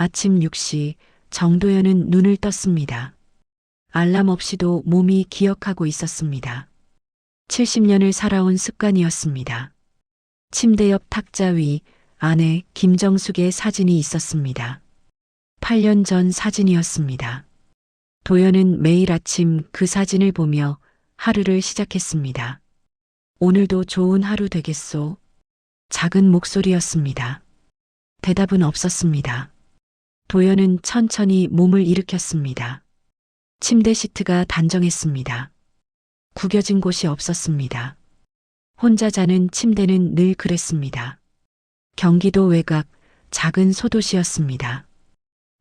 아침 6시 정도연은 눈을 떴습니다. 알람 없이도 몸이 기억하고 있었습니다. 70년을 살아온 습관이었습니다. 침대 옆 탁자 위 안에 김정숙의 사진이 있었습니다. 8년 전 사진이었습니다. 도연은 매일 아침 그 사진을 보며 하루를 시작했습니다. 오늘도 좋은 하루 되겠소. 작은 목소리였습니다. 대답은 없었습니다. 도연은 천천히 몸을 일으켰습니다. 침대 시트가 단정했습니다. 구겨진 곳이 없었습니다. 혼자 자는 침대는 늘 그랬습니다. 경기도 외곽 작은 소도시였습니다.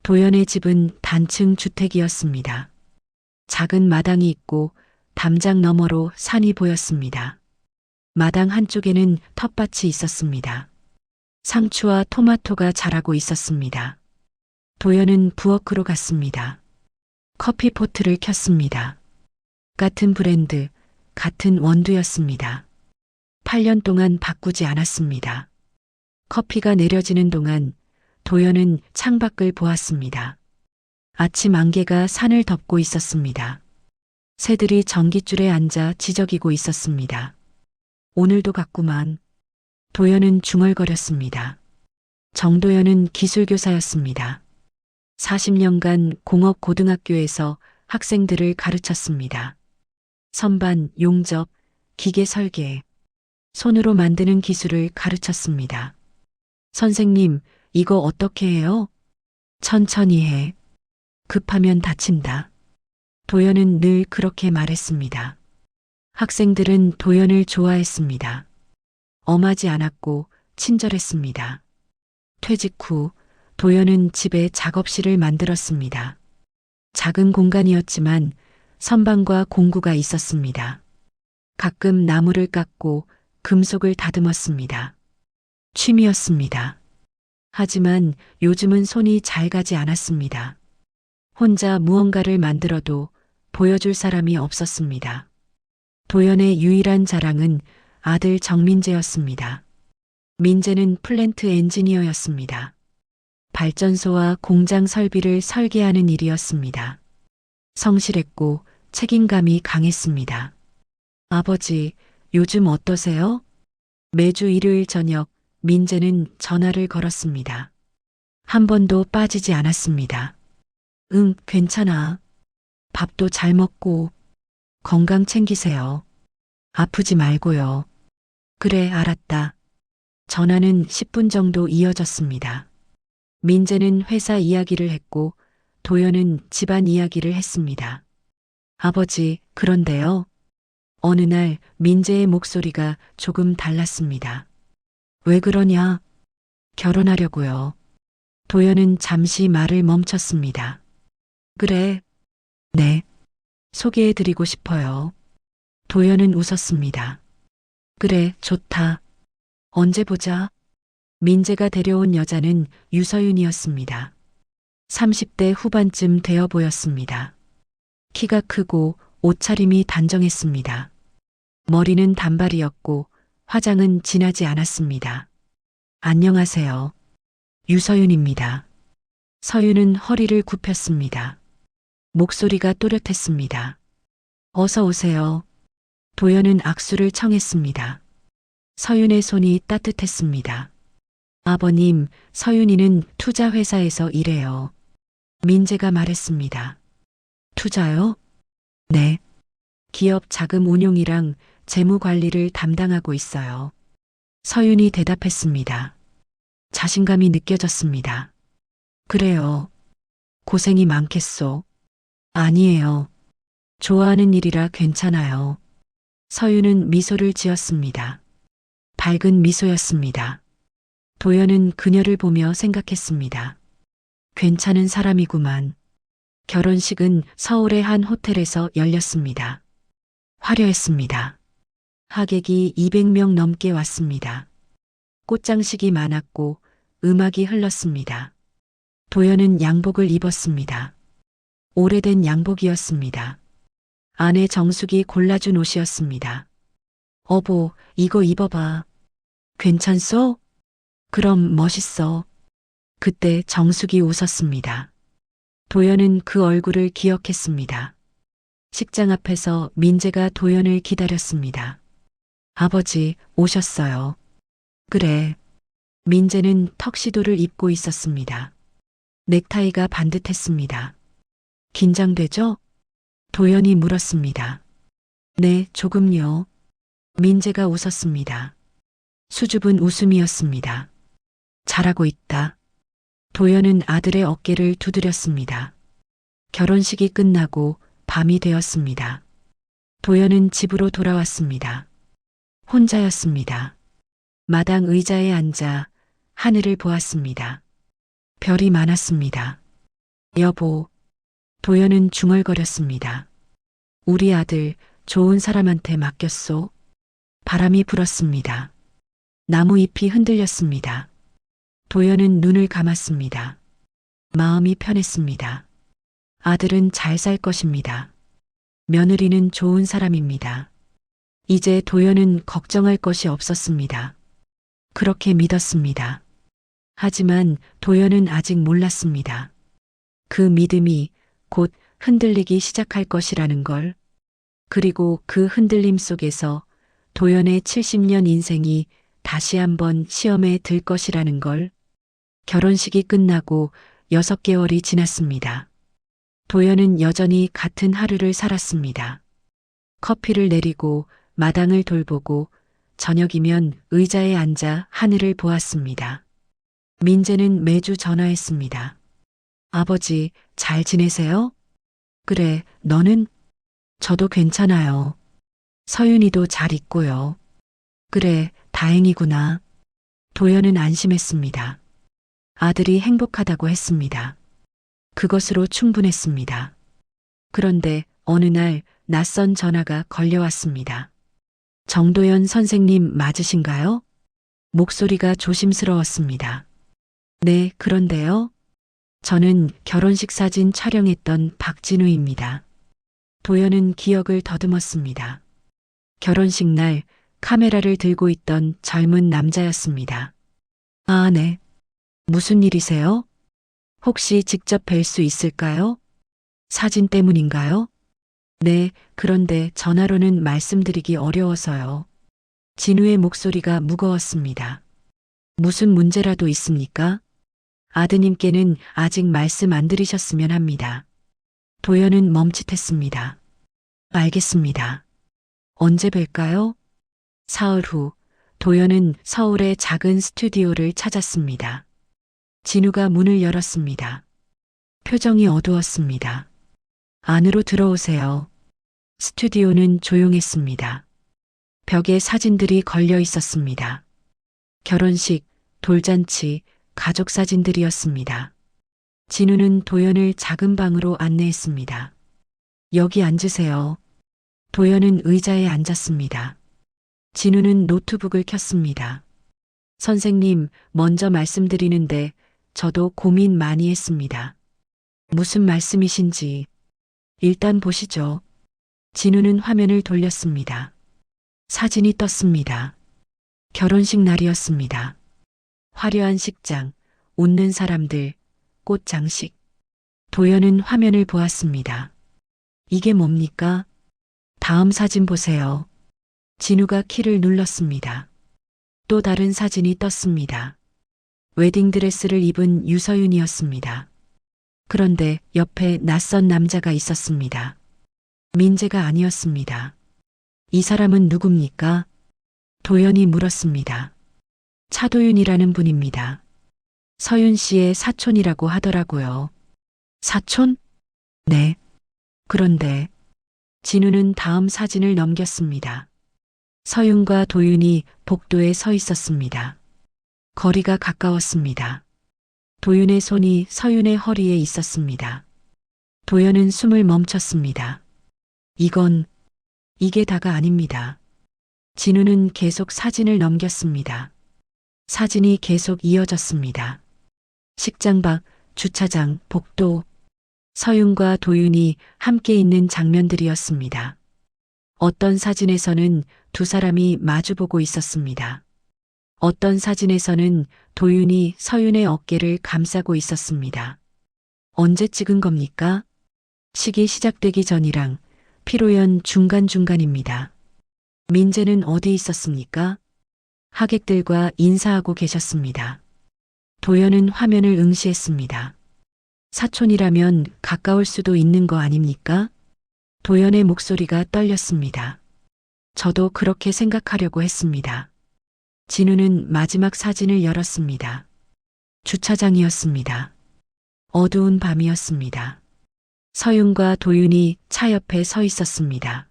도연의 집은 단층 주택이었습니다. 작은 마당이 있고 담장 너머로 산이 보였습니다. 마당 한쪽에는 텃밭이 있었습니다. 상추와 토마토가 자라고 있었습니다. 도연은 부엌으로 갔습니다. 커피포트를 켰습니다. 같은 브랜드, 같은 원두였습니다. 8년 동안 바꾸지 않았습니다. 커피가 내려지는 동안 도연은 창밖을 보았습니다. 아침 안개가 산을 덮고 있었습니다. 새들이 전깃줄에 앉아 지저귀고 있었습니다. 오늘도 갔구만. 도연은 중얼거렸습니다. 정도연은 기술교사였습니다. 40년간 공업고등학교에서 학생들을 가르쳤습니다. 선반, 용접, 기계 설계, 손으로 만드는 기술을 가르쳤습니다. 선생님, 이거 어떻게 해요? 천천히 해. 급하면 다친다. 도연은 늘 그렇게 말했습니다. 학생들은 도연을 좋아했습니다. 엄하지 않았고 친절했습니다. 퇴직 후 도연은 집에 작업실을 만들었습니다. 작은 공간이었지만 선반과 공구가 있었습니다. 가끔 나무를 깎고 금속을 다듬었습니다. 취미였습니다. 하지만 요즘은 손이 잘 가지 않았습니다. 혼자 무언가를 만들어도 보여줄 사람이 없었습니다. 도연의 유일한 자랑은 아들 정민재였습니다. 민재는 플랜트 엔지니어였습니다. 발전소와 공장 설비를 설계하는 일이었습니다. 성실했고 책임감이 강했습니다. 아버지, 요즘 어떠세요? 매주 일요일 저녁 민재는 전화를 걸었습니다. 한 번도 빠지지 않았습니다. 응, 괜찮아. 밥도 잘 먹고 건강 챙기세요. 아프지 말고요. 그래, 알았다. 전화는 10분 정도 이어졌습니다. 민재는 회사 이야기를 했고 도연은 집안 이야기를 했습니다. 아버지, 그런데요. 어느 날 민재의 목소리가 조금 달랐습니다. 왜 그러냐? 결혼하려고요. 도연은 잠시 말을 멈췄습니다. 그래. 네. 소개해드리고 싶어요. 도연은 웃었습니다. 그래, 좋다. 언제 보자. 민재가 데려온 여자는 유서윤이었습니다. 30대 후반쯤 되어 보였습니다. 키가 크고 옷차림이 단정했습니다. 머리는 단발이었고 화장은 진하지 않았습니다. 안녕하세요. 유서윤입니다. 서윤은 허리를 굽혔습니다. 목소리가 또렷했습니다. 어서 오세요. 도연은 악수를 청했습니다. 서윤의 손이 따뜻했습니다. 아버님, 서윤이는 투자회사에서 일해요. 민재가 말했습니다. 투자요? 네. 기업 자금 운용이랑 재무 관리를 담당하고 있어요. 서윤이 대답했습니다. 자신감이 느껴졌습니다. 그래요. 고생이 많겠소. 아니에요. 좋아하는 일이라 괜찮아요. 서윤은 미소를 지었습니다. 밝은 미소였습니다. 도연은 그녀를 보며 생각했습니다. 괜찮은 사람이구만. 결혼식은 서울의 한 호텔에서 열렸습니다. 화려했습니다. 하객이 200명 넘게 왔습니다. 꽃장식이 많았고 음악이 흘렀습니다. 도연은 양복을 입었습니다. 오래된 양복이었습니다. 아내 정숙이 골라준 옷이었습니다. 어보, 이거 입어봐. 괜찮소? 그럼 멋있어. 그때 정숙이 웃었습니다. 도연은 그 얼굴을 기억했습니다. 식장 앞에서 민재가 도연을 기다렸습니다. 아버지, 오셨어요. 그래. 민재는 턱시도를 입고 있었습니다. 넥타이가 반듯했습니다. 긴장되죠? 도연이 물었습니다. 네, 조금요. 민재가 웃었습니다. 수줍은 웃음이었습니다. 잘하고 있다. 도연은 아들의 어깨를 두드렸습니다. 결혼식이 끝나고 밤이 되었습니다. 도연은 집으로 돌아왔습니다. 혼자였습니다. 마당 의자에 앉아 하늘을 보았습니다. 별이 많았습니다. 여보, 도연은 중얼거렸습니다. 우리 아들 좋은 사람한테 맡겼소. 바람이 불었습니다. 나무 잎이 흔들렸습니다. 도연은 눈을 감았습니다. 마음이 편했습니다. 아들은 잘 살 것입니다. 며느리는 좋은 사람입니다. 이제 도연은 걱정할 것이 없었습니다. 그렇게 믿었습니다. 하지만 도연은 아직 몰랐습니다. 그 믿음이 곧 흔들리기 시작할 것이라는 걸. 그리고 그 흔들림 속에서 도연의 70년 인생이 다시 한번 시험에 들 것이라는 걸. 결혼식이 끝나고 6개월이 지났습니다. 도연은 여전히 같은 하루를 살았습니다. 커피를 내리고 마당을 돌보고 저녁이면 의자에 앉아 하늘을 보았습니다. 민재는 매주 전화했습니다. 아버지, 잘 지내세요? 그래, 너는? 저도 괜찮아요. 서윤이도 잘 있고요. 그래, 다행이구나. 도연은 안심했습니다. 아들이 행복하다고 했습니다. 그것으로 충분했습니다. 그런데 어느 날 낯선 전화가 걸려왔습니다. 정도연 선생님 맞으신가요? 목소리가 조심스러웠습니다. 네, 그런데요. 저는 결혼식 사진 촬영했던 박진우입니다. 도연은 기억을 더듬었습니다. 결혼식 날 카메라를 들고 있던 젊은 남자였습니다. 아, 네. 무슨 일이세요? 혹시 직접 뵐 수 있을까요? 사진 때문인가요? 네, 그런데 전화로는 말씀드리기 어려워서요. 진우의 목소리가 무거웠습니다. 무슨 문제라도 있습니까? 아드님께는 아직 말씀 안 드리셨으면 합니다. 도연은 멈칫했습니다. 알겠습니다. 언제 뵐까요? 사흘 후, 도연은 서울의 작은 스튜디오를 찾았습니다. 진우가 문을 열었습니다. 표정이 어두웠습니다. 안으로 들어오세요. 스튜디오는 조용했습니다. 벽에 사진들이 걸려 있었습니다. 결혼식, 돌잔치, 가족 사진들이었습니다. 진우는 도연을 작은 방으로 안내했습니다. 여기 앉으세요. 도연은 의자에 앉았습니다. 진우는 노트북을 켰습니다. 선생님, 먼저 말씀드리는데 저도 고민 많이 했습니다. 무슨 말씀이신지 일단 보시죠. 진우는 화면을 돌렸습니다. 사진이 떴습니다. 결혼식 날이었습니다. 화려한 식장, 웃는 사람들, 꽃 장식. 도연은 화면을 보았습니다. 이게 뭡니까? 다음 사진 보세요. 진우가 키를 눌렀습니다. 또 다른 사진이 떴습니다. 웨딩드레스를 입은 유서윤이었습니다. 그런데 옆에 낯선 남자가 있었습니다. 민재가 아니었습니다. 이 사람은 누굽니까? 도연이 물었습니다. 차도윤이라는 분입니다. 서윤 씨의 사촌이라고 하더라고요. 사촌? 네. 그런데 진우는 다음 사진을 넘겼습니다. 서윤과 도윤이 복도에 서 있었습니다. 거리가 가까웠습니다. 도윤의 손이 서윤의 허리에 있었습니다. 도연은 숨을 멈췄습니다. 이게 다가 아닙니다. 진우는 계속 사진을 넘겼습니다. 사진이 계속 이어졌습니다. 식장 밖, 주차장, 복도, 서윤과 도윤이 함께 있는 장면들이었습니다. 어떤 사진에서는 두 사람이 마주보고 있었습니다. 어떤 사진에서는 도윤이 서윤의 어깨를 감싸고 있었습니다. 언제 찍은 겁니까? 식이 시작되기 전이랑 피로연 중간중간입니다. 민재는 어디 있었습니까? 하객들과 인사하고 계셨습니다. 도연은 화면을 응시했습니다. 사촌이라면 가까울 수도 있는 거 아닙니까? 도연의 목소리가 떨렸습니다. 저도 그렇게 생각하려고 했습니다. 진우는 마지막 사진을 열었습니다. 주차장이었습니다. 어두운 밤이었습니다. 서윤과 도윤이 차 옆에 서 있었습니다.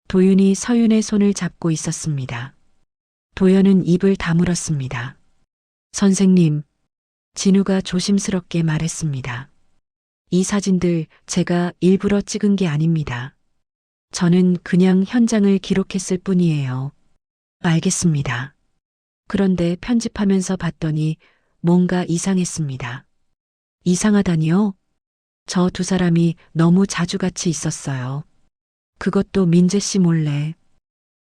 도윤이 서윤의 손을 잡고 있었습니다. 도연은 입을 다물었습니다. 선생님, 진우가 조심스럽게 말했습니다. 이 사진들 제가 일부러 찍은 게 아닙니다. 저는 그냥 현장을 기록했을 뿐이에요. 알겠습니다. 그런데 편집하면서 봤더니 뭔가 이상했습니다. 이상하다니요? 저 두 사람이 너무 자주 같이 있었어요. 그것도 민재 씨 몰래.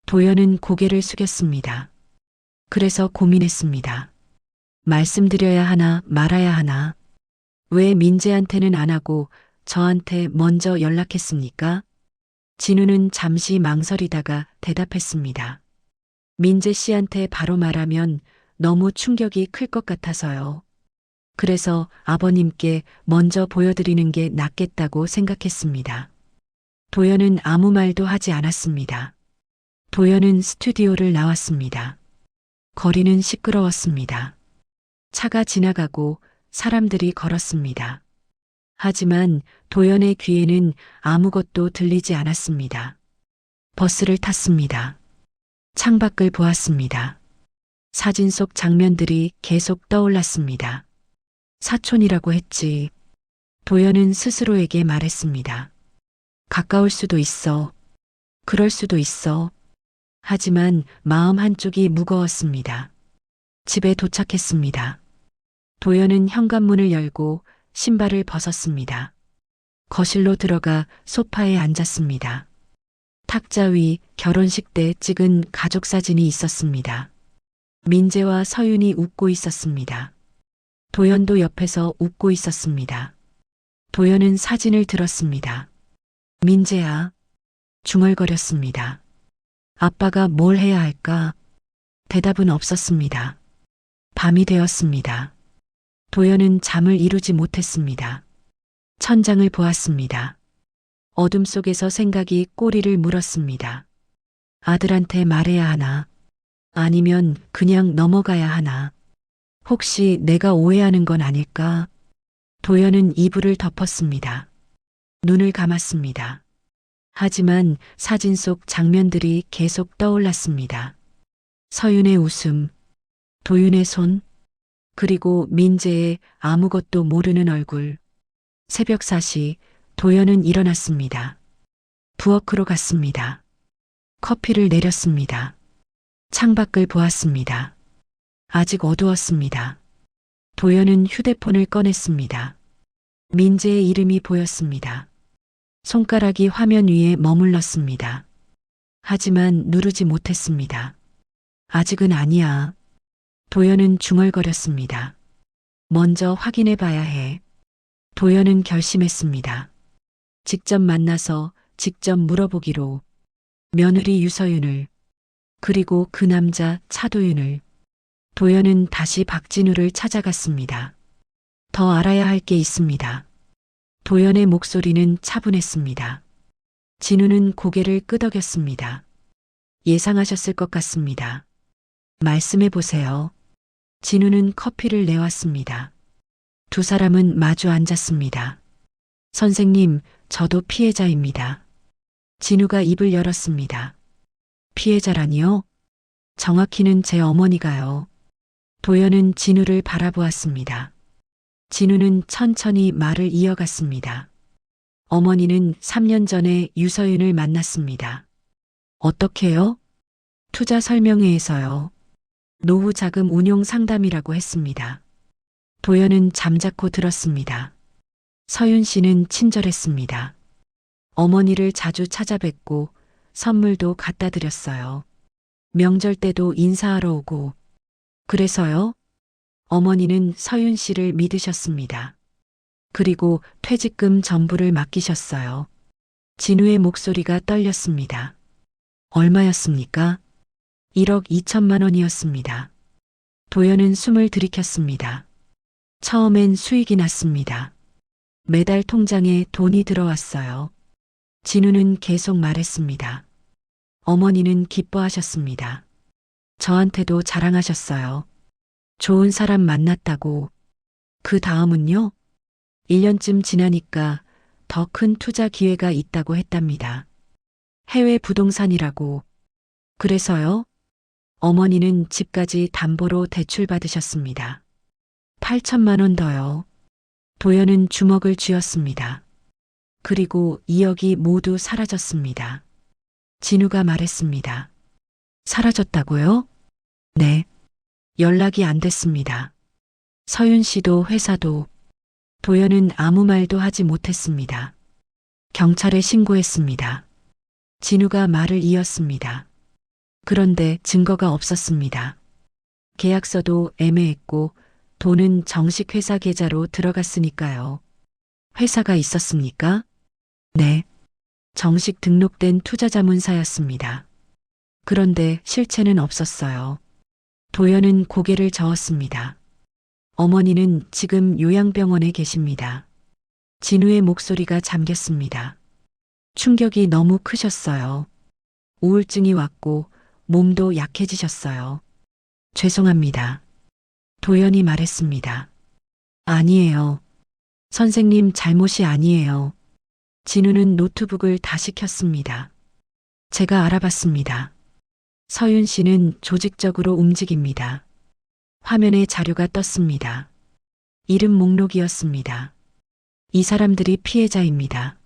도연은 고개를 숙였습니다. 그래서 고민했습니다. 말씀드려야 하나 말아야 하나. 왜 민재한테는 안 하고 저한테 먼저 연락했습니까? 진우는 잠시 망설이다가 대답했습니다. 민재 씨한테 바로 말하면 너무 충격이 클 것 같아서요. 그래서 아버님께 먼저 보여드리는 게 낫겠다고 생각했습니다. 도연은 아무 말도 하지 않았습니다. 도연은 스튜디오를 나왔습니다. 거리는 시끄러웠습니다. 차가 지나가고 사람들이 걸었습니다. 하지만 도연의 귀에는 아무것도 들리지 않았습니다. 버스를 탔습니다. 창밖을 보았습니다. 사진 속 장면들이 계속 떠올랐습니다. 사촌이라고 했지. 도연은 스스로에게 말했습니다. 가까울 수도 있어. 그럴 수도 있어. 하지만 마음 한쪽이 무거웠습니다. 집에 도착했습니다. 도연은 현관문을 열고 신발을 벗었습니다. 거실로 들어가 소파에 앉았습니다. 탁자 위 결혼식 때 찍은 가족 사진이 있었습니다. 민재와 서윤이 웃고 있었습니다. 도연도 옆에서 웃고 있었습니다. 도연은 사진을 들었습니다. 민재야. 중얼거렸습니다. 아빠가 뭘 해야 할까? 대답은 없었습니다. 밤이 되었습니다. 도연은 잠을 이루지 못했습니다. 천장을 보았습니다. 어둠 속에서 생각이 꼬리를 물었습니다. 아들한테 말해야 하나? 아니면 그냥 넘어가야 하나? 혹시 내가 오해하는 건 아닐까? 도연은 이불을 덮었습니다. 눈을 감았습니다. 하지만 사진 속 장면들이 계속 떠올랐습니다. 서윤의 웃음, 도윤의 손, 그리고 민재의 아무것도 모르는 얼굴. 새벽 4시 도연은 일어났습니다. 부엌으로 갔습니다. 커피를 내렸습니다. 창밖을 보았습니다. 아직 어두웠습니다. 도연은 휴대폰을 꺼냈습니다. 민재의 이름이 보였습니다. 손가락이 화면 위에 머물렀습니다. 하지만 누르지 못했습니다. 아직은 아니야. 도연은 중얼거렸습니다. 먼저 확인해 봐야 해. 도연은 결심했습니다. 직접 만나서 직접 물어보기로. 며느리 유서윤을, 그리고 그 남자 차도윤을. 도연은 다시 박진우를 찾아갔습니다. 더 알아야 할 게 있습니다. 도연의 목소리는 차분했습니다. 진우는 고개를 끄덕였습니다. 예상하셨을 것 같습니다. 말씀해 보세요. 진우는 커피를 내왔습니다. 두 사람은 마주 앉았습니다. 선생님, 저도 피해자입니다. 진우가 입을 열었습니다. 피해자라니요? 정확히는 제 어머니가요. 도연은 진우를 바라보았습니다. 진우는 천천히 말을 이어갔습니다. 어머니는 3년 전에 유서윤을 만났습니다. 어떻게요? 투자 설명회에서요. 노후 자금 운용 상담이라고 했습니다. 도연은 잠자코 들었습니다. 서윤 씨는 친절했습니다. 어머니를 자주 찾아뵙고 선물도 갖다 드렸어요. 명절 때도 인사하러 오고. 그래서요? 어머니는 서윤 씨를 믿으셨습니다. 그리고 퇴직금 전부를 맡기셨어요. 진우의 목소리가 떨렸습니다. 얼마였습니까? 1억 2천만 원이었습니다. 도연은 숨을 들이켰습니다. 처음엔 수익이 났습니다. 매달 통장에 돈이 들어왔어요. 진우는 계속 말했습니다. 어머니는 기뻐하셨습니다. 저한테도 자랑하셨어요. 좋은 사람 만났다고. 그 다음은요? 1년쯤 지나니까 더 큰 투자 기회가 있다고 했답니다. 해외 부동산이라고. 그래서요? 어머니는 집까지 담보로 대출 받으셨습니다. 8천만 원 더요. 도연은 주먹을 쥐었습니다. 그리고 2억이 모두 사라졌습니다. 진우가 말했습니다. 사라졌다고요? 네. 연락이 안 됐습니다. 서윤 씨도 회사도. 도연은 아무 말도 하지 못했습니다. 경찰에 신고했습니다. 진우가 말을 이었습니다. 그런데 증거가 없었습니다. 계약서도 애매했고 돈은 정식 회사 계좌로 들어갔으니까요. 회사가 있었습니까? 네. 정식 등록된 투자자문사였습니다. 그런데 실체는 없었어요. 도연은 고개를 저었습니다. 어머니는 지금 요양병원에 계십니다. 진우의 목소리가 잠겼습니다. 충격이 너무 크셨어요. 우울증이 왔고 몸도 약해지셨어요. 죄송합니다. 도연이 말했습니다. 아니에요. 선생님 잘못이 아니에요. 진우는 노트북을 다시 켰습니다. 제가 알아봤습니다. 서윤 씨는 조직적으로 움직입니다. 화면에 자료가 떴습니다. 이름 목록이었습니다. 이 사람들이 피해자입니다.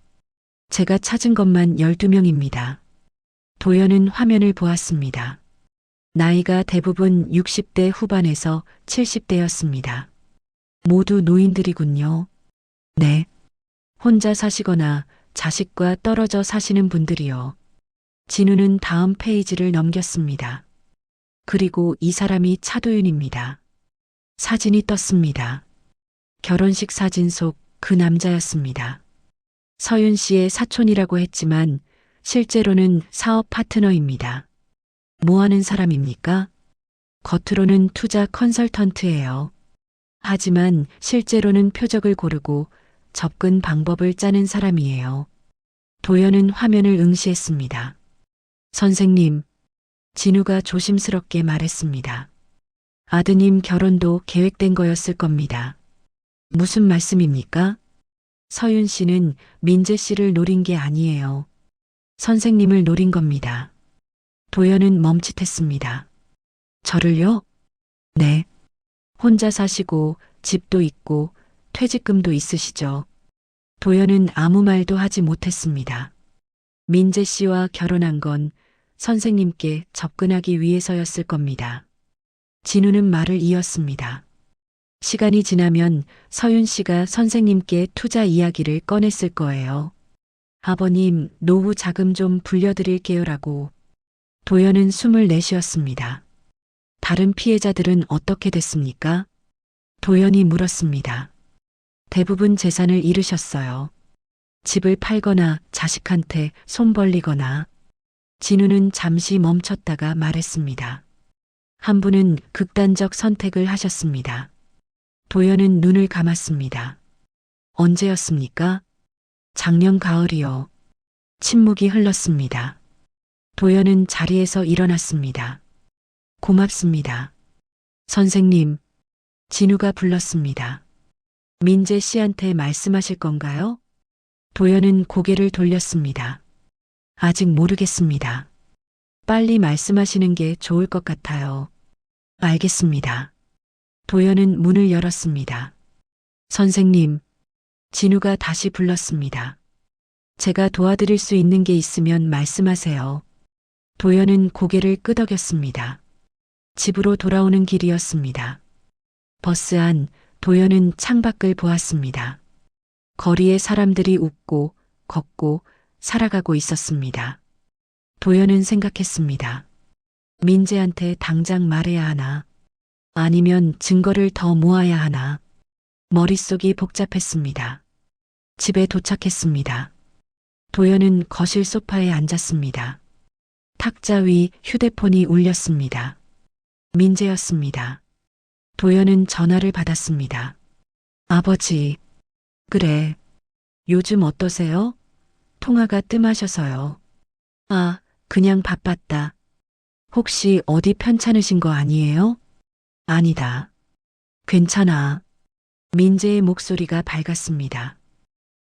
제가 찾은 것만 12명입니다. 도연은 화면을 보았습니다. 나이가 대부분 60대 후반에서 70대였습니다. 모두 노인들이군요. 네. 혼자 사시거나 자식과 떨어져 사시는 분들이요. 진우는 다음 페이지를 넘겼습니다. 그리고 이 사람이 차도윤입니다. 사진이 떴습니다. 결혼식 사진 속 그 남자였습니다. 서윤 씨의 사촌이라고 했지만 실제로는 사업 파트너입니다. 뭐 하는 사람입니까? 겉으로는 투자 컨설턴트예요. 하지만 실제로는 표적을 고르고 접근 방법을 짜는 사람이에요. 도연은 화면을 응시했습니다. 선생님, 진우가 조심스럽게 말했습니다. 아드님 결혼도 계획된 거였을 겁니다. 무슨 말씀입니까? 서윤 씨는 민재 씨를 노린 게 아니에요. 선생님을 노린 겁니다. 도연은 멈칫했습니다. 저를요? 네. 혼자 사시고 집도 있고 퇴직금도 있으시죠. 도연은 아무 말도 하지 못했습니다. 민재 씨와 결혼한 건 선생님께 접근하기 위해서였을 겁니다. 진우는 말을 이었습니다. 시간이 지나면 서윤 씨가 선생님께 투자 이야기를 꺼냈을 거예요. 아버님, 노후 자금 좀 불려드릴게요라고. 도연은 숨을 내쉬었습니다. 다른 피해자들은 어떻게 됐습니까? 도연이 물었습니다. 대부분 재산을 잃으셨어요. 집을 팔거나 자식한테 손 벌리거나. 진우는 잠시 멈췄다가 말했습니다. 한 분은 극단적 선택을 하셨습니다. 도연은 눈을 감았습니다. 언제였습니까? 작년 가을이요. 침묵이 흘렀습니다. 도연은 자리에서 일어났습니다. 고맙습니다. 선생님, 진우가 불렀습니다. 민재 씨한테 말씀하실 건가요? 도연은 고개를 돌렸습니다. 아직 모르겠습니다. 빨리 말씀하시는 게 좋을 것 같아요. 알겠습니다. 도연은 문을 열었습니다. 선생님, 진우가 다시 불렀습니다. 제가 도와드릴 수 있는 게 있으면 말씀하세요. 도연은 고개를 끄덕였습니다. 집으로 돌아오는 길이었습니다. 버스 안 도연은 창밖을 보았습니다. 거리에 사람들이 웃고 걷고 살아가고 있었습니다. 도연은 생각했습니다. 민재한테 당장 말해야 하나. 아니면 증거를 더 모아야 하나. 머릿속이 복잡했습니다. 집에 도착했습니다. 도연은 거실 소파에 앉았습니다. 탁자 위 휴대폰이 울렸습니다. 민재였습니다. 도연은 전화를 받았습니다. 아버지, 그래. 요즘 어떠세요? 통화가 뜸하셔서요. 아, 그냥 바빴다. 혹시 어디 편찮으신 거 아니에요? 아니다. 괜찮아. 민재의 목소리가 밝았습니다.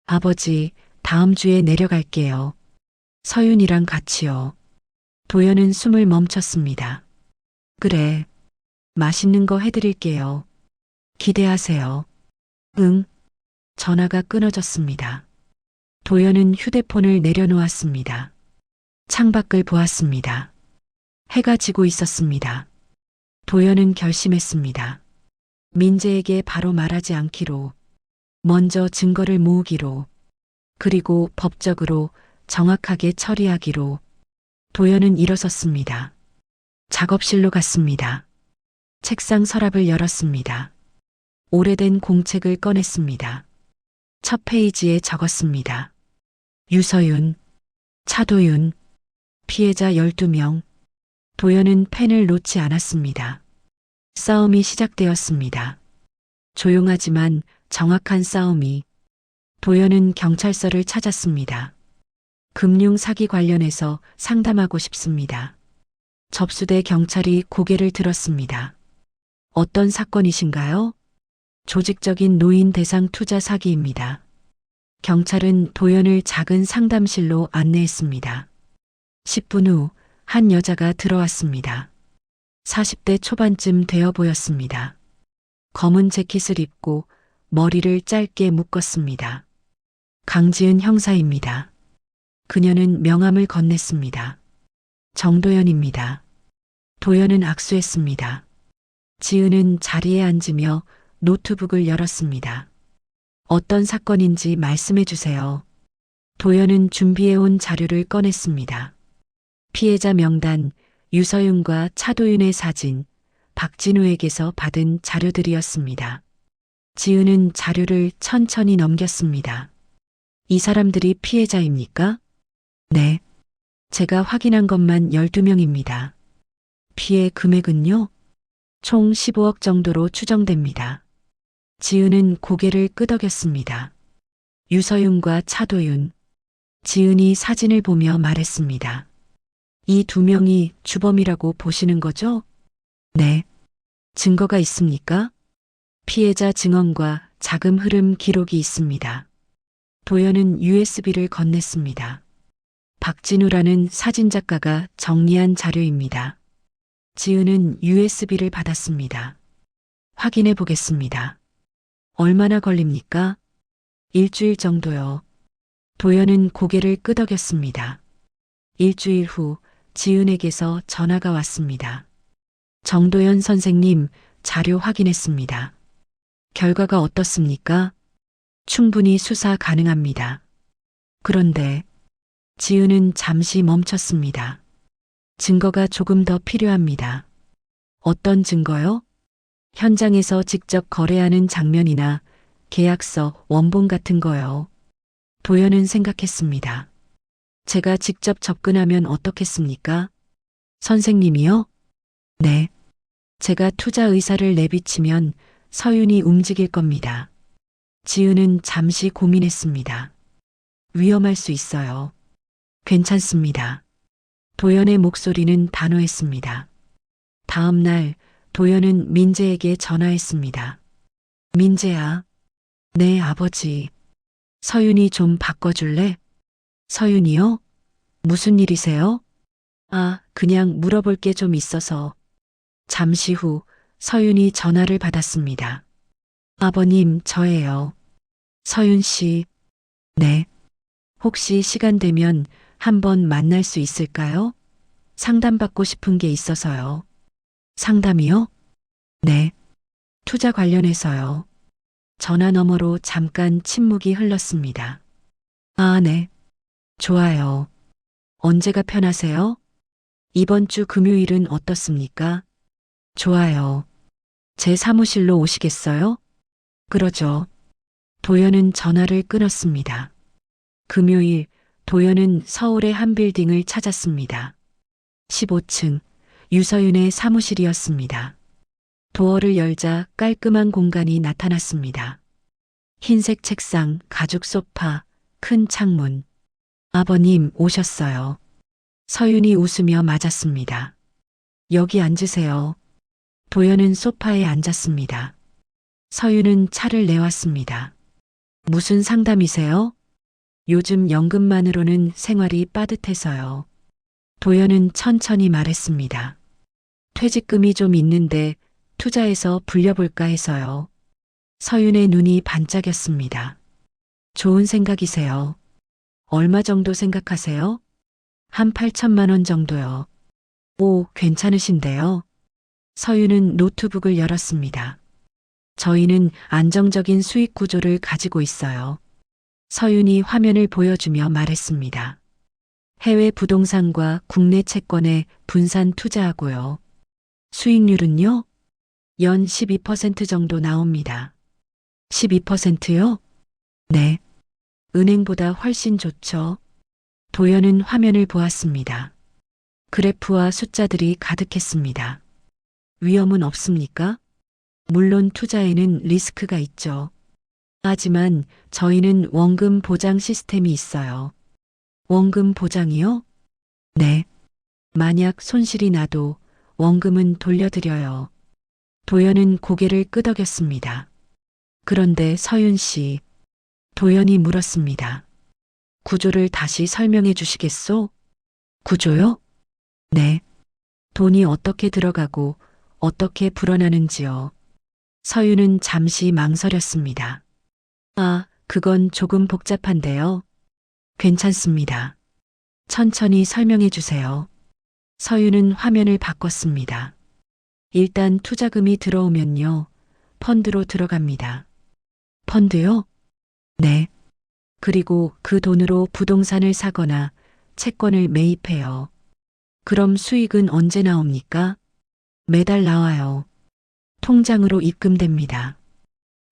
아버지, 다음 주에 내려갈게요. 서윤이랑 같이요. 도연은 숨을 멈췄습니다. 그래. 맛있는 거 해드릴게요. 기대하세요. 응. 전화가 끊어졌습니다. 도연은 휴대폰을 내려놓았습니다. 창밖을 보았습니다. 해가 지고 있었습니다. 도연은 결심했습니다. 민재에게 바로 말하지 않기로, 먼저 증거를 모으기로, 그리고 법적으로 정확하게 처리하기로. 도연은 일어섰습니다. 작업실로 갔습니다. 책상 서랍을 열었습니다. 오래된 공책을 꺼냈습니다. 첫 페이지에 적었습니다. 유서윤, 차도윤, 피해자 12명. 도연은 펜을 놓지 않았습니다. 싸움이 시작되었습니다. 조용하지만 정확한 싸움이. 도연은 경찰서를 찾았습니다. 금융 사기 관련해서 상담하고 싶습니다. 접수대 경찰이 고개를 들었습니다. 어떤 사건이신가요? 조직적인 노인 대상 투자 사기입니다. 경찰은 도연을 작은 상담실로 안내했습니다. 10분 후 한 여자가 들어왔습니다. 40대 초반쯤 되어 보였습니다. 검은 재킷을 입고 머리를 짧게 묶었습니다. 강지은 형사입니다. 그녀는 명함을 건넸습니다. 정도연입니다. 도연은 악수했습니다. 지은은 자리에 앉으며 노트북을 열었습니다. 어떤 사건인지 말씀해 주세요. 도연은 준비해온 자료를 꺼냈습니다. 피해자 명단, 유서윤과 차도윤의 사진, 박진우에게서 받은 자료들이었습니다. 지은은 자료를 천천히 넘겼습니다. 이 사람들이 피해자입니까? 네. 제가 확인한 것만 12명입니다. 피해 금액은요? 총 15억 정도로 추정됩니다. 지은은 고개를 끄덕였습니다. 유서윤과 차도윤. 지은이 사진을 보며 말했습니다. 이 두 명이 주범이라고 보시는 거죠? 네. 증거가 있습니까? 피해자 증언과 자금 흐름 기록이 있습니다. 도연은 USB를 건넸습니다. 박진우라는 사진작가가 정리한 자료입니다. 지은은 USB를 받았습니다. 확인해 보겠습니다. 얼마나 걸립니까? 일주일 정도요. 도연은 고개를 끄덕였습니다. 일주일 후 지은에게서 전화가 왔습니다. 정도연 선생님, 자료 확인했습니다. 결과가 어떻습니까? 충분히 수사 가능합니다. 그런데 지은은 잠시 멈췄습니다. 증거가 조금 더 필요합니다. 어떤 증거요? 현장에서 직접 거래하는 장면이나 계약서, 원본 같은 거요. 도연은 생각했습니다. 제가 직접 접근하면 어떻겠습니까? 선생님이요? 네. 제가 투자 의사를 내비치면 서윤이 움직일 겁니다. 지은은 잠시 고민했습니다. 위험할 수 있어요. 괜찮습니다. 도연의 목소리는 단호했습니다. 다음 날 도연은 민재에게 전화했습니다. 민재야. 네, 아버지. 서윤이 좀 바꿔줄래? 서윤이요? 무슨 일이세요? 아, 그냥 물어볼 게 좀 있어서. 잠시 후 서윤이 전화를 받았습니다. 아버님, 저예요. 서윤 씨. 네. 혹시 시간 되면 한번 만날 수 있을까요? 상담받고 싶은 게 있어서요. 상담이요? 네. 투자 관련해서요. 전화 너머로 잠깐 침묵이 흘렀습니다. 아, 네. 좋아요. 언제가 편하세요? 이번 주 금요일은 어떻습니까? 좋아요. 제 사무실로 오시겠어요? 그러죠. 도연은 전화를 끊었습니다. 금요일 도연은 서울의 한 빌딩을 찾았습니다. 15층 유서윤의 사무실이었습니다. 도어를 열자 깔끔한 공간이 나타났습니다. 흰색 책상, 가죽 소파, 큰 창문. 아버님 오셨어요. 서윤이 웃으며 맞았습니다. 여기 앉으세요. 도연은 소파에 앉았습니다. 서윤은 차를 내왔습니다. 무슨 상담이세요? 요즘 연금만으로는 생활이 빠듯해서요. 도연은 천천히 말했습니다. 퇴직금이 좀 있는데 투자해서 불려볼까 해서요. 서윤의 눈이 반짝였습니다. 좋은 생각이세요. 얼마 정도 생각하세요? 한 8천만 원 정도요. 오, 괜찮으신데요. 서윤은 노트북을 열었습니다. 저희는 안정적인 수익 구조를 가지고 있어요. 서윤이 화면을 보여주며 말했습니다. 해외 부동산과 국내 채권에 분산 투자하고요. 수익률은요? 연 12% 정도 나옵니다. 12%요? 네. 은행보다 훨씬 좋죠. 도연은 화면을 보았습니다. 그래프와 숫자들이 가득했습니다. 위험은 없습니까? 물론 투자에는 리스크가 있죠. 하지만 저희는 원금 보장 시스템이 있어요. 원금 보장이요? 네. 만약 손실이 나도 원금은 돌려드려요. 도연은 고개를 끄덕였습니다. 그런데 서윤 씨, 도연이 물었습니다. 구조를 다시 설명해 주시겠소? 구조요? 네. 돈이 어떻게 들어가고 어떻게 불어나는지요. 서윤은 잠시 망설였습니다. 아, 그건 조금 복잡한데요. 괜찮습니다. 천천히 설명해 주세요. 서윤은 화면을 바꿨습니다. 일단 투자금이 들어오면요. 펀드로 들어갑니다. 펀드요? 네. 그리고 그 돈으로 부동산을 사거나 채권을 매입해요. 그럼 수익은 언제 나옵니까? 매달 나와요. 통장으로 입금됩니다.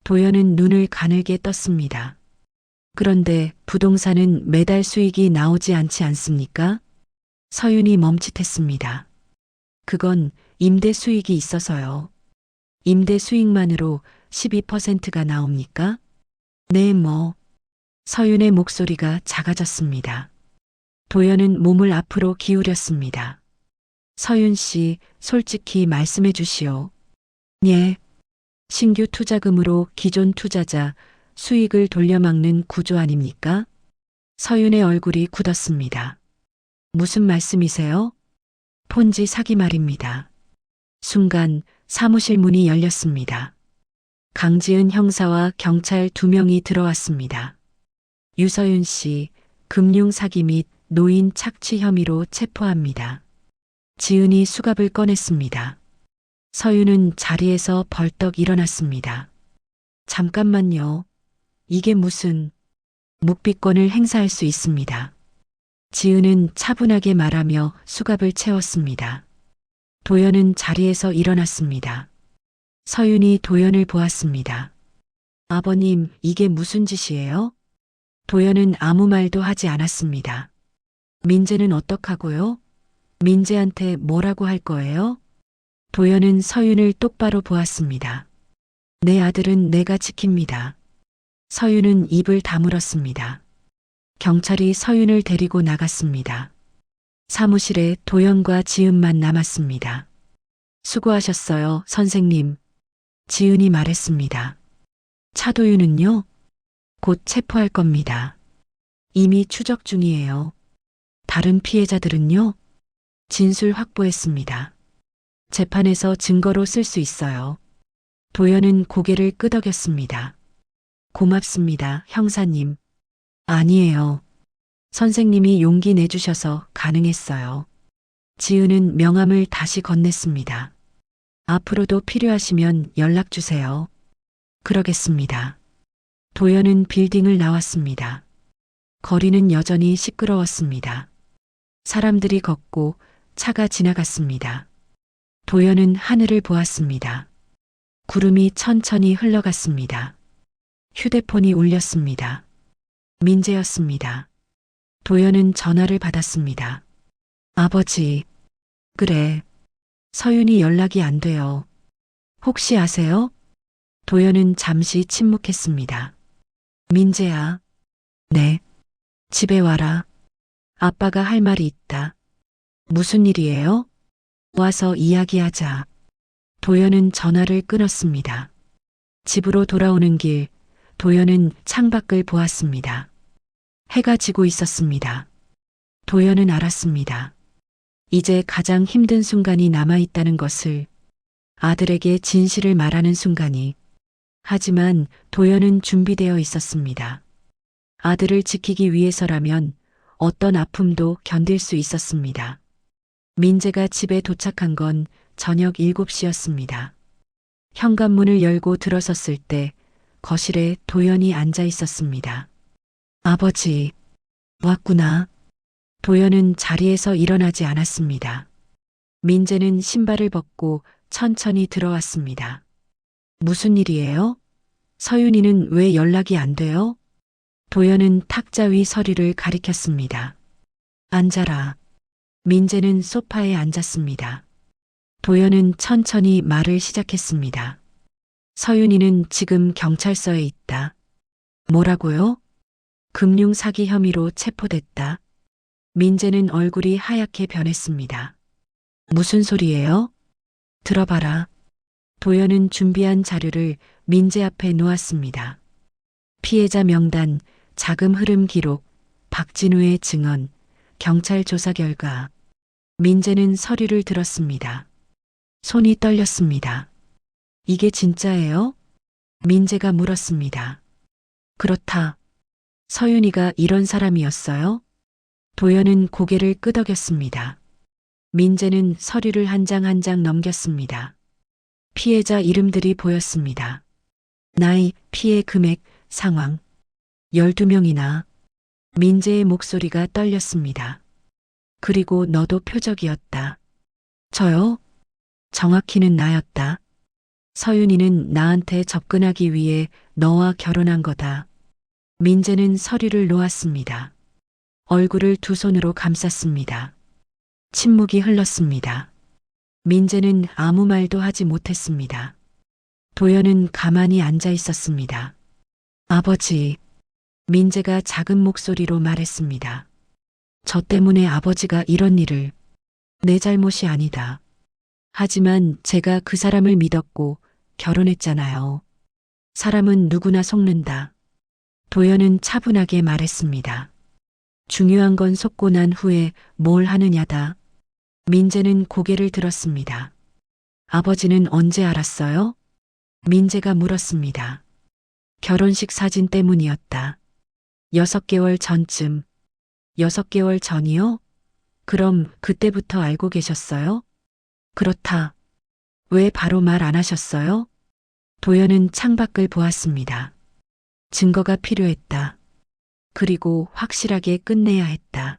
도연은 눈을 가늘게 떴습니다. 그런데 부동산은 매달 수익이 나오지 않지 않습니까? 서윤이 멈칫했습니다. 그건 임대 수익이 있어서요. 임대 수익만으로 12%가 나옵니까? 네, 뭐. 서윤의 목소리가 작아졌습니다. 도연은 몸을 앞으로 기울였습니다. 서윤 씨, 솔직히 말씀해 주시오. 예. 신규 투자금으로 기존 투자자 수익을 돌려막는 구조 아닙니까? 서윤의 얼굴이 굳었습니다. 무슨 말씀이세요? 폰지 사기 말입니다. 순간 사무실 문이 열렸습니다. 강지은 형사와 경찰 2명이 들어왔습니다. 유서윤 씨, 금융 사기 및 노인 착취 혐의로 체포합니다. 지은이 수갑을 꺼냈습니다. 서윤은 자리에서 벌떡 일어났습니다. 잠깐만요. 이게 무슨 묵비권을 행사할 수 있습니다. 지은은 차분하게 말하며 수갑을 채웠습니다. 도연은 자리에서 일어났습니다. 서윤이 도연을 보았습니다. 아버님, 이게 무슨 짓이에요? 도연은 아무 말도 하지 않았습니다. 민재는 어떡하고요? 민재한테 뭐라고 할 거예요? 도연은 서윤을 똑바로 보았습니다. 내 아들은 내가 지킵니다. 서윤은 입을 다물었습니다. 경찰이 서윤을 데리고 나갔습니다. 사무실에 도연과 지은만 남았습니다. 수고하셨어요, 선생님. 지은이 말했습니다. 차도윤은요? 곧 체포할 겁니다. 이미 추적 중이에요. 다른 피해자들은요? 진술 확보했습니다. 재판에서 증거로 쓸 수 있어요. 도연은 고개를 끄덕였습니다. 고맙습니다, 형사님. 아니에요. 선생님이 용기 내주셔서 가능했어요. 지은은 명함을 다시 건넸습니다. 앞으로도 필요하시면 연락 주세요. 그러겠습니다. 도연은 빌딩을 나왔습니다. 거리는 여전히 시끄러웠습니다. 사람들이 걷고 차가 지나갔습니다. 도연은 하늘을 보았습니다. 구름이 천천히 흘러갔습니다. 휴대폰이 울렸습니다. 민재였습니다. 도연은 전화를 받았습니다. 아버지, 그래. 서윤이 연락이 안 돼요. 혹시 아세요? 도연은 잠시 침묵했습니다. 민재야. 네. 집에 와라. 아빠가 할 말이 있다. 무슨 일이에요? 와서 이야기하자. 도연은 전화를 끊었습니다. 집으로 돌아오는 길, 도연은 창밖을 보았습니다. 해가 지고 있었습니다. 도연은 알았습니다. 이제 가장 힘든 순간이 남아있다는 것을, 아들에게 진실을 말하는 순간이. 하지만 도연은 준비되어 있었습니다. 아들을 지키기 위해서라면 어떤 아픔도 견딜 수 있었습니다. 민재가 집에 도착한 건 저녁 7시였습니다. 현관문을 열고 들어섰을 때 거실에 도연이 앉아 있었습니다. 아버지, 왔구나. 도연은 자리에서 일어나지 않았습니다. 민재는 신발을 벗고 천천히 들어왔습니다. 무슨 일이에요? 서윤이는 왜 연락이 안 돼요? 도연은 탁자 위 서리를 가리켰습니다. 앉아라. 민재는 소파에 앉았습니다. 도연은 천천히 말을 시작했습니다. 서윤이는 지금 경찰서에 있다. 뭐라고요? 금융 사기 혐의로 체포됐다. 민재는 얼굴이 하얗게 변했습니다. 무슨 소리예요? 들어봐라. 도연은 준비한 자료를 민재 앞에 놓았습니다. 피해자 명단, 자금 흐름 기록, 박진우의 증언, 경찰 조사 결과. 민재는 서류를 들었습니다. 손이 떨렸습니다. 이게 진짜예요? 민재가 물었습니다. 그렇다. 서윤이가 이런 사람이었어요? 도연은 고개를 끄덕였습니다. 민재는 서류를 한 장 한 장 넘겼습니다. 피해자 이름들이 보였습니다. 나이, 피해 금액, 상황. 12명이나. 민재의 목소리가 떨렸습니다. 그리고 너도 표적이었다. 저요? 정확히는 나였다. 서윤이는 나한테 접근하기 위해 너와 결혼한 거다. 민재는 서류를 놓았습니다. 얼굴을 두 손으로 감쌌습니다. 침묵이 흘렀습니다. 민재는 아무 말도 하지 못했습니다. 도연은 가만히 앉아 있었습니다. 아버지, 민재가 작은 목소리로 말했습니다. 저 때문에 아버지가 이런 일을. 내 잘못이 아니다. 하지만 제가 그 사람을 믿었고 결혼했잖아요. 사람은 누구나 속는다. 도연은 차분하게 말했습니다. 중요한 건 속고 난 후에 뭘 하느냐다. 민재는 고개를 들었습니다. 아버지는 언제 알았어요? 민재가 물었습니다. 결혼식 사진 때문이었다. 6개월 전쯤. 6개월 전이요? 그럼 그때부터 알고 계셨어요? 그렇다. 왜 바로 말 안 하셨어요? 도연은 창밖을 보았습니다. 증거가 필요했다. 그리고 확실하게 끝내야 했다.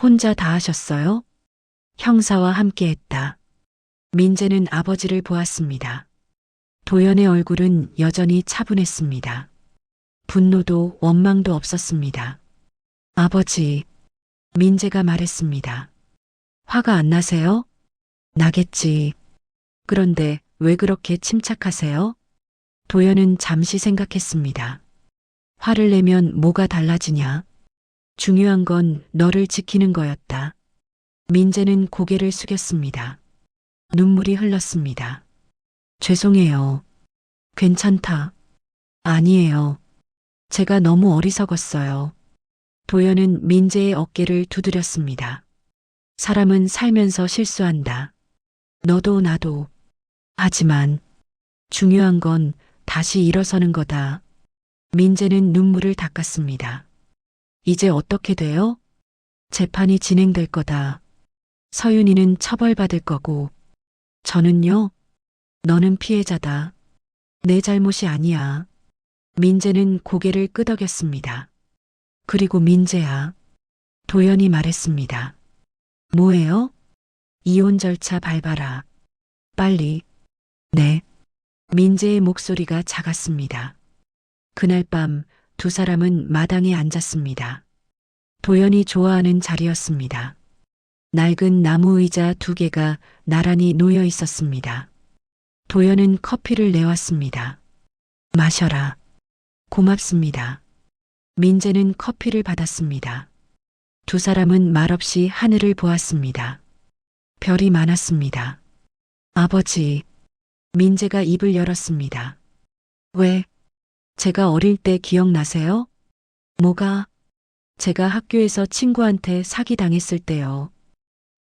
혼자 다 하셨어요? 형사와 함께 했다. 민재는 아버지를 보았습니다. 도연의 얼굴은 여전히 차분했습니다. 분노도 원망도 없었습니다. 아버지, 민재가 말했습니다. 화가 안 나세요? 나겠지. 그런데 왜 그렇게 침착하세요? 도연은 잠시 생각했습니다. 화를 내면 뭐가 달라지냐? 중요한 건 너를 지키는 거였다. 민재는 고개를 숙였습니다. 눈물이 흘렀습니다. 죄송해요. 괜찮다. 아니에요. 제가 너무 어리석었어요. 도연은 민재의 어깨를 두드렸습니다. 사람은 살면서 실수한다. 너도 나도. 하지만 중요한 건 다시 일어서는 거다. 민재는 눈물을 닦았습니다. 이제 어떻게 돼요? 재판이 진행될 거다. 서윤이는 처벌받을 거고. 저는요? 너는 피해자다. 내 잘못이 아니야. 민재는 고개를 끄덕였습니다. 그리고 민재야. 도연이 말했습니다. 뭐예요? 이혼 절차 밟아라. 빨리. 네. 민재의 목소리가 작았습니다. 그날 밤 두 사람은 마당에 앉았습니다. 도연이 좋아하는 자리였습니다. 낡은 나무 의자 두 개가 나란히 놓여 있었습니다. 도연은 커피를 내왔습니다. 마셔라. 고맙습니다. 민재는 커피를 받았습니다. 두 사람은 말없이 하늘을 보았습니다. 별이 많았습니다. 아버지, 민재가 입을 열었습니다. 왜? 제가 어릴 때 기억나세요? 뭐가? 제가 학교에서 친구한테 사기당했을 때요.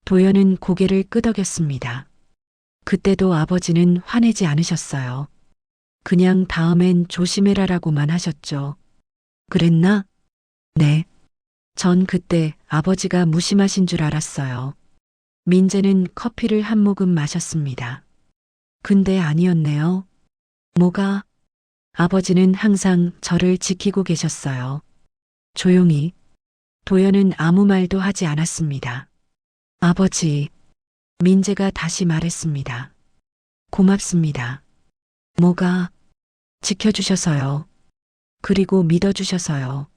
도연은 고개를 끄덕였습니다. 그때도 아버지는 화내지 않으셨어요. 그냥 다음엔 조심해라라고만 하셨죠. 그랬나? 네. 전 그때 아버지가 무심하신 줄 알았어요. 민재는 커피를 한 모금 마셨습니다. 근데 아니었네요. 뭐가? 아버지는 항상 저를 지키고 계셨어요. 조용히. 도연은 아무 말도 하지 않았습니다. 아버지, 민재가 다시 말했습니다. 고맙습니다. 뭐가? 지켜주셔서요. 그리고 믿어주셔서요.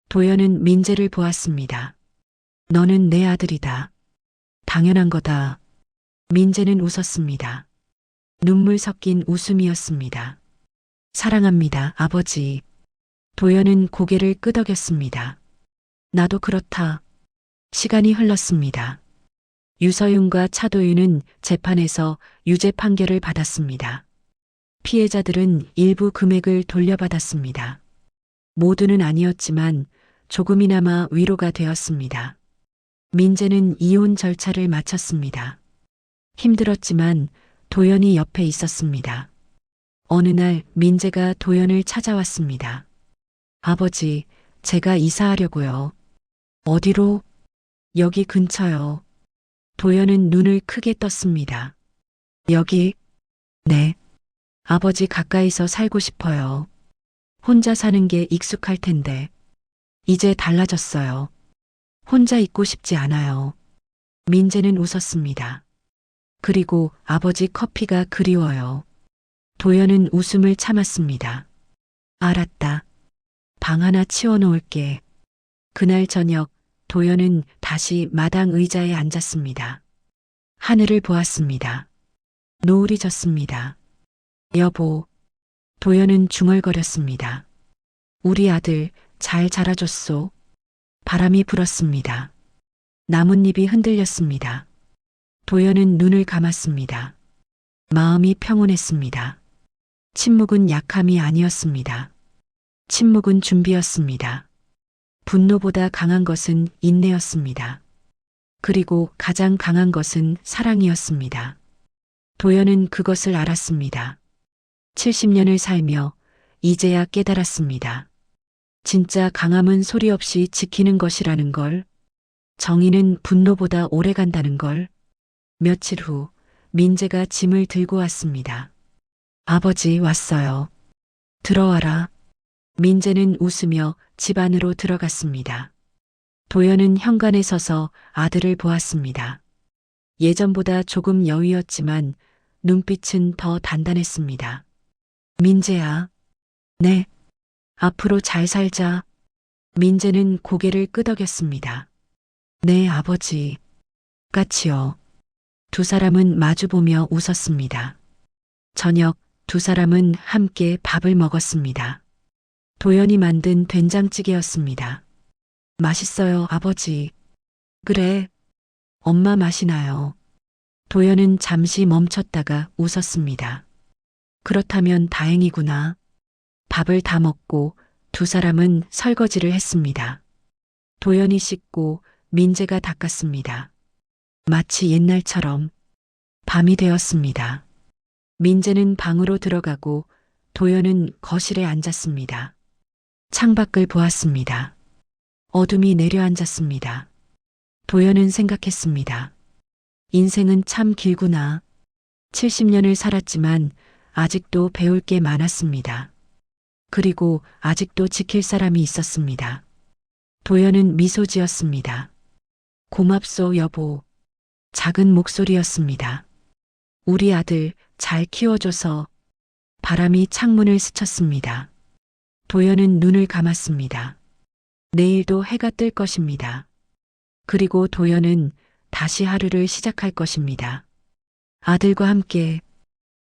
도연은 민재를 보았습니다. 너는 내 아들이다. 당연한 거다. 민재는 웃었습니다. 눈물 섞인 웃음이었습니다. 사랑합니다, 아버지. 도연은 고개를 끄덕였습니다. 나도 그렇다. 시간이 흘렀습니다. 유서윤과 차도윤은 재판에서 유죄 판결을 받았습니다. 피해자들은 일부 금액을 돌려받았습니다. 모두는 아니었지만 조금이나마 위로가 되었습니다. 민재는 이혼 절차를 마쳤습니다. 힘들었지만 도연이 옆에 있었습니다. 어느 날 민재가 도연을 찾아왔습니다. 아버지, 제가 이사하려고요. 어디로? 여기 근처요. 도연은 눈을 크게 떴습니다. 여기? 네. 아버지 가까이서 살고 싶어요. 혼자 사는 게 익숙할 텐데. 이제 달라졌어요. 혼자 있고 싶지 않아요. 민재는 웃었습니다. 그리고 아버지 커피가 그리워요. 도연은 웃음을 참았습니다. 알았다. 방 하나 치워놓을게. 그날 저녁 도연은 다시 마당 의자에 앉았습니다. 하늘을 보았습니다. 노을이 졌습니다. 여보. 도연은 중얼거렸습니다. 우리 아들 잘 자라줬소. 바람이 불었습니다. 나뭇잎이 흔들렸습니다. 도연은 눈을 감았습니다. 마음이 평온했습니다. 침묵은 약함이 아니었습니다. 침묵은 준비였습니다. 분노보다 강한 것은 인내였습니다. 그리고 가장 강한 것은 사랑이었습니다. 도연은 그것을 알았습니다. 70년을 살며 이제야 깨달았습니다. 진짜 강함은 소리 없이 지키는 것이라는 걸, 정의는 분노보다 오래 간다는 걸. 며칠 후 민재가 짐을 들고 왔습니다. 아버지 왔어요. 들어와라. 민재는 웃으며 집 안으로 들어갔습니다. 도연은 현관에 서서 아들을 보았습니다. 예전보다 조금 여위었지만 눈빛은 더 단단했습니다. 민재야. 네. 앞으로 잘 살자. 민재는 고개를 끄덕였습니다. 네, 아버지. 같이요. 두 사람은 마주보며 웃었습니다. 저녁 두 사람은 함께 밥을 먹었습니다. 도연이 만든 된장찌개였습니다. 맛있어요, 아버지. 그래. 엄마 맛이 나요. 도연은 잠시 멈췄다가 웃었습니다. 그렇다면 다행이구나. 밥을 다 먹고 두 사람은 설거지를 했습니다. 도연이 씻고 민재가 닦았습니다. 마치 옛날처럼 밤이 되었습니다. 민재는 방으로 들어가고 도연은 거실에 앉았습니다. 창밖을 보았습니다. 어둠이 내려앉았습니다. 도연은 생각했습니다. 인생은 참 길구나. 70년을 살았지만 아직도 배울 게 많았습니다. 그리고 아직도 지킬 사람이 있었습니다. 도연은 미소 지었습니다. 고맙소, 여보. 작은 목소리였습니다. 우리 아들 잘 키워줘서 바람이 창문을 스쳤습니다. 도연은 눈을 감았습니다. 내일도 해가 뜰 것입니다. 그리고 도연은 다시 하루를 시작할 것입니다. 아들과 함께